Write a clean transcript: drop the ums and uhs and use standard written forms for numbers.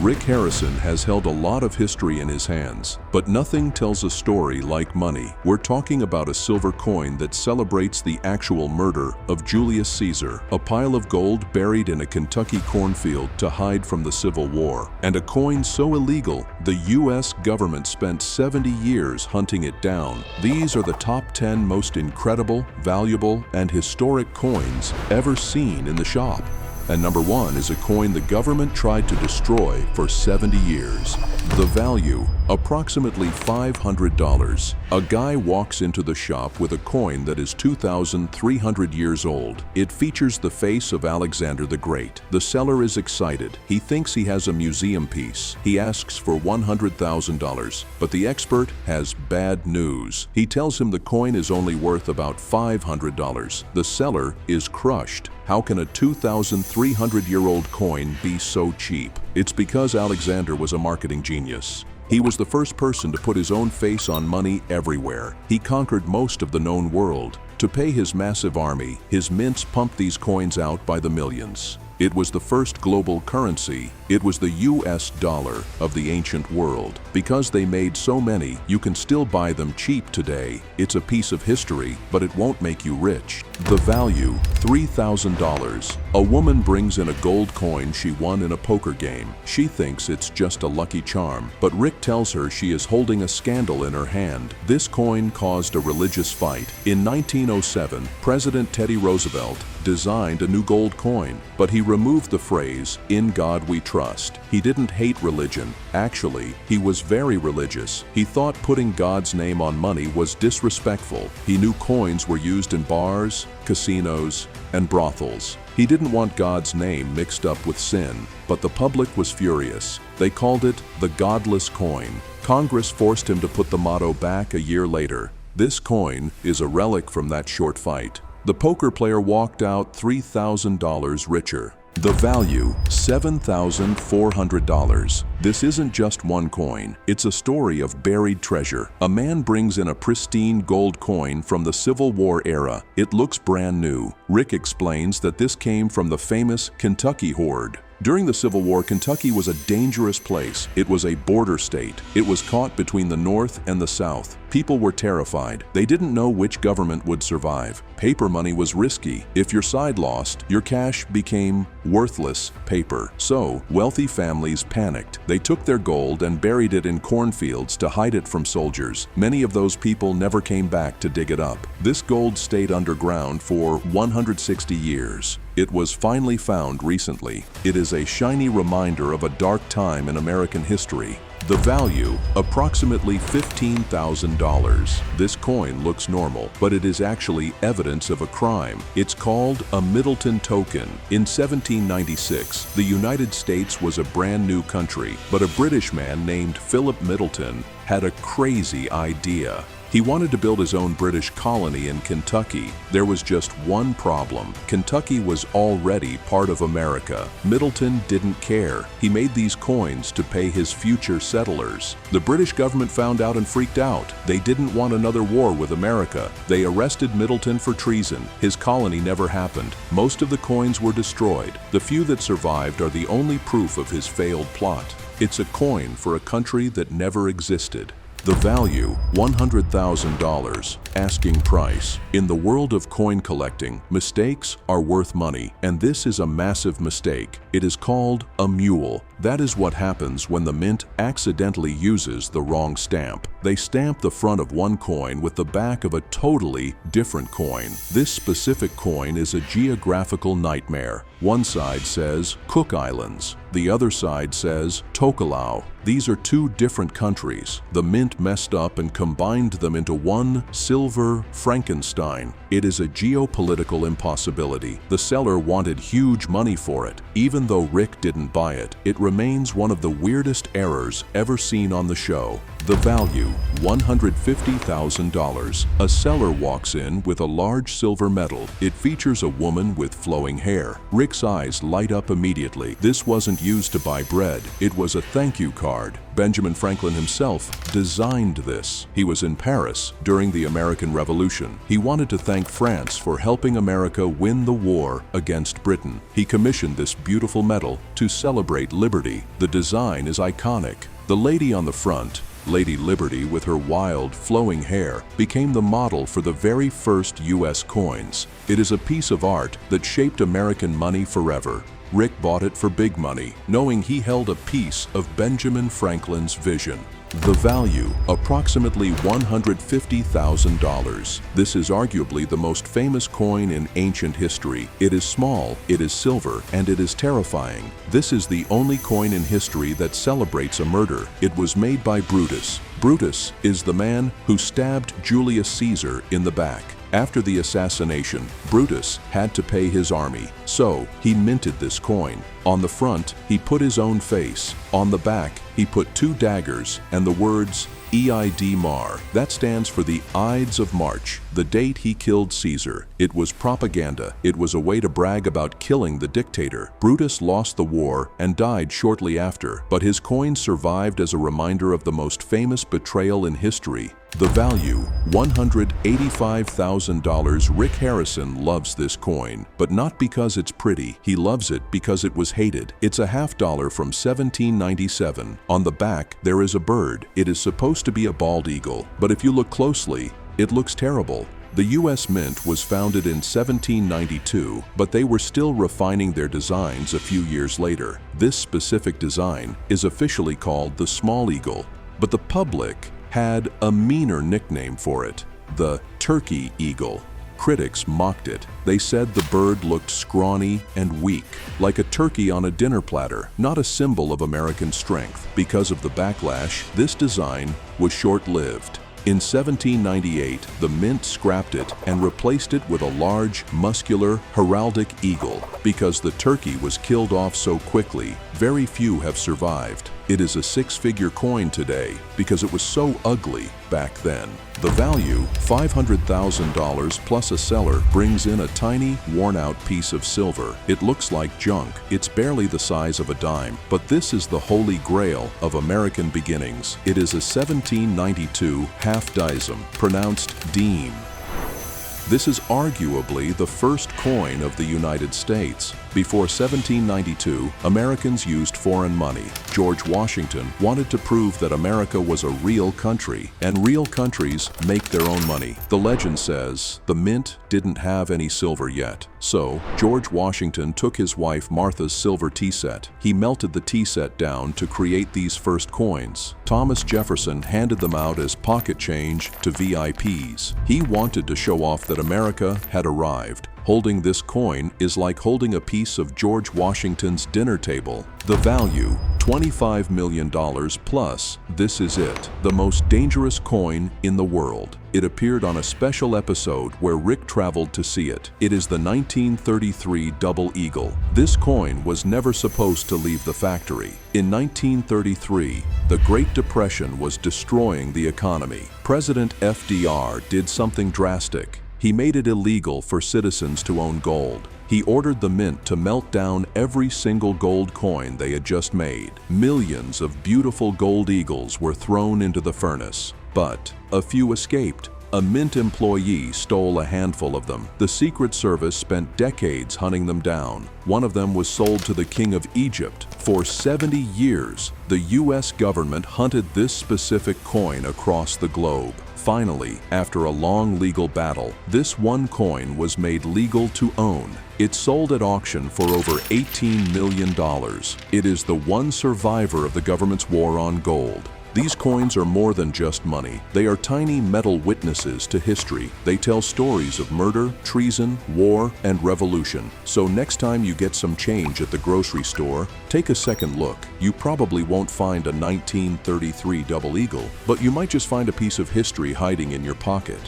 Rick Harrison has held a lot of history in his hands, but nothing tells a story like money. We're talking about a silver coin that celebrates the actual murder of Julius Caesar, a pile of gold buried in a Kentucky cornfield to hide from the Civil War, and a coin so illegal the U.S. government spent 70 years hunting it down. These are the top 10 most incredible, valuable, and historic coins ever seen in the shop. And number 1 is a coin the government tried to destroy for 70 years. The value, approximately $500. A guy walks into the shop with a coin that is 2,300 years old. It features the face of Alexander the Great. The seller is excited. He thinks he has a museum piece. He asks for $100,000, but the expert has bad news. He tells him the coin is only worth about $500. The seller is crushed. How can a 2,300-year-old coin be so cheap? It's because Alexander was a marketing genius. He was the first person to put his own face on money everywhere. He conquered most of the known world. To pay his massive army, his mints pumped these coins out by the millions. It was the first global currency. It was the US dollar of the ancient world. Because they made so many, you can still buy them cheap today. It's a piece of history, but it won't make you rich. The value, $3,000. A woman brings in a gold coin she won in a poker game. She thinks it's just a lucky charm, but Rick tells her she is holding a scandal in her hand. This coin caused a religious fight. In 1907, President Teddy Roosevelt designed a new gold coin, but he removed the phrase, "In God we trust." He didn't hate religion. Actually, he was very religious. He thought putting God's name on money was disrespectful. He knew coins were used in bars, casinos, and brothels. He didn't want God's name mixed up with sin, but the public was furious. They called it the Godless coin. Congress forced him to put the motto back a year later. This coin is a relic from that short fight. The poker player walked out $3,000 richer. The value, $7,400. This isn't just one coin. It's a story of buried treasure. A man brings in a pristine gold coin from the Civil War era. It looks brand new. Rick explains that this came from the famous Kentucky Hoard. During the Civil War, Kentucky was a dangerous place. It was a border state. It was caught between the North and the South. People were terrified. They didn't know which government would survive. Paper money was risky. If your side lost, your cash became worthless paper. So, wealthy families panicked. They took their gold and buried it in cornfields to hide it from soldiers. Many of those people never came back to dig it up. This gold stayed underground for 160 years. It was finally found recently. It is a shiny reminder of a dark time in American history. The value, approximately $15,000. This coin looks normal, but it is actually evidence of a crime. It's called a Middleton token. In 1796, the United States was a brand new country, but a British man named Philip Middleton had a crazy idea. He wanted to build his own British colony in Kentucky. There was just one problem. Kentucky was already part of America. Middleton didn't care. He made these coins to pay his future settlers. The British government found out and freaked out. They didn't want another war with America. They arrested Middleton for treason. His colony never happened. Most of the coins were destroyed. The few that survived are the only proof of his failed plot. It's a coin for a country that never existed. The value, $100,000. Asking price. In the world of coin collecting, mistakes are worth money, and this is a massive mistake. It is called a mule. That is what happens when the mint accidentally uses the wrong stamp. They stamp the front of one coin with the back of a totally different coin. This specific coin is a geographical nightmare. One side says Cook Islands. The other side says Tokelau. These are two different countries. The mint messed up and combined them into one silver Frankenstein. It is a geopolitical impossibility. The seller wanted huge money for it. Even though Rick didn't buy it, it remains one of the weirdest errors ever seen on the show. The value, $150,000. A seller walks in with a large silver medal. It features a woman with flowing hair. Rick's eyes light up immediately. This wasn't used to buy bread. It was a thank you card. Benjamin Franklin himself designed this. He was in Paris during the American Revolution. He wanted to thank France for helping America win the war against Britain. He commissioned this beautiful medal to celebrate liberty. The design is iconic. The lady on the front, Lady Liberty, with her wild, flowing hair, became the model for the very first U.S. coins. It is a piece of art that shaped American money forever. Rick bought it for big money, knowing he held a piece of Benjamin Franklin's vision. The value, approximately $150,000. This is arguably the most famous coin in ancient history. It is small, it is silver, and it is terrifying. This is the only coin in history that celebrates a murder. It was made by Brutus. Brutus is the man who stabbed Julius Caesar in the back. After the assassination, Brutus had to pay his army, so he minted this coin. On the front, he put his own face. On the back, he put 2 daggers and the words Ides Mar. That stands for the Ides of March, the date he killed Caesar. It was propaganda. It was a way to brag about killing the dictator. Brutus lost the war and died shortly after, but his coin survived as a reminder of the most famous betrayal in history. The value, $185,000. Rick Harrison loves this coin, but not because it's pretty. He loves it because it was hated. It's a $50 from 1797. On the back, there is a bird. It is supposed to be a bald eagle, but if you look closely, it looks terrible. The U.S. Mint was founded in 1792, but they were still refining their designs a few years later. This specific design is officially called the Small Eagle, but the public had a meaner nickname for it, the Turkey Eagle. Critics mocked it. They said the bird looked scrawny and weak, like a turkey on a dinner platter, not a symbol of American strength. Because of the backlash, this design was short-lived. In 1798, the mint scrapped it and replaced it with a large, muscular, heraldic eagle. Because the turkey was killed off so quickly, very few have survived. It is a 6-figure coin today because it was so ugly back then. The value, $500,000 plus a seller, brings in a tiny, worn-out piece of silver. It looks like junk. It's barely the size of a dime, but this is the holy grail of American beginnings. It is a 1792 half-dime, pronounced Disme. This is arguably the first coin of the United States. Before 1792, Americans used foreign money. George Washington wanted to prove that America was a real country, and real countries make their own money. The legend says the mint didn't have any silver yet, so George Washington took his wife Martha's silver tea set. He melted the tea set down to create these first coins. Thomas Jefferson handed them out as pocket change to VIPs. He wanted to show off that America had arrived. Holding this coin is like holding a piece of George Washington's dinner table. The value, $25 million plus. This is it, the most dangerous coin in the world. It appeared on a special episode where Rick traveled to see it. It is the 1933 Double Eagle. This coin was never supposed to leave the factory. In 1933, the Great Depression was destroying the economy. President FDR did something drastic. He made it illegal for citizens to own gold. He ordered the mint to melt down every single gold coin they had just made. Millions of beautiful gold eagles were thrown into the furnace, but a few escaped. A mint employee stole a handful of them. The Secret Service spent decades hunting them down. One of them was sold to the King of Egypt. For 70 years, the U.S. government hunted this specific coin across the globe. Finally, after a long legal battle, this one coin was made legal to own. It sold at auction for over $18 million. It is the one survivor of the government's war on gold. These coins are more than just money. They are tiny metal witnesses to history. They tell stories of murder, treason, war, and revolution. So next time you get some change at the grocery store, take a second look. You probably won't find a 1933 Double Eagle, but you might just find a piece of history hiding in your pocket.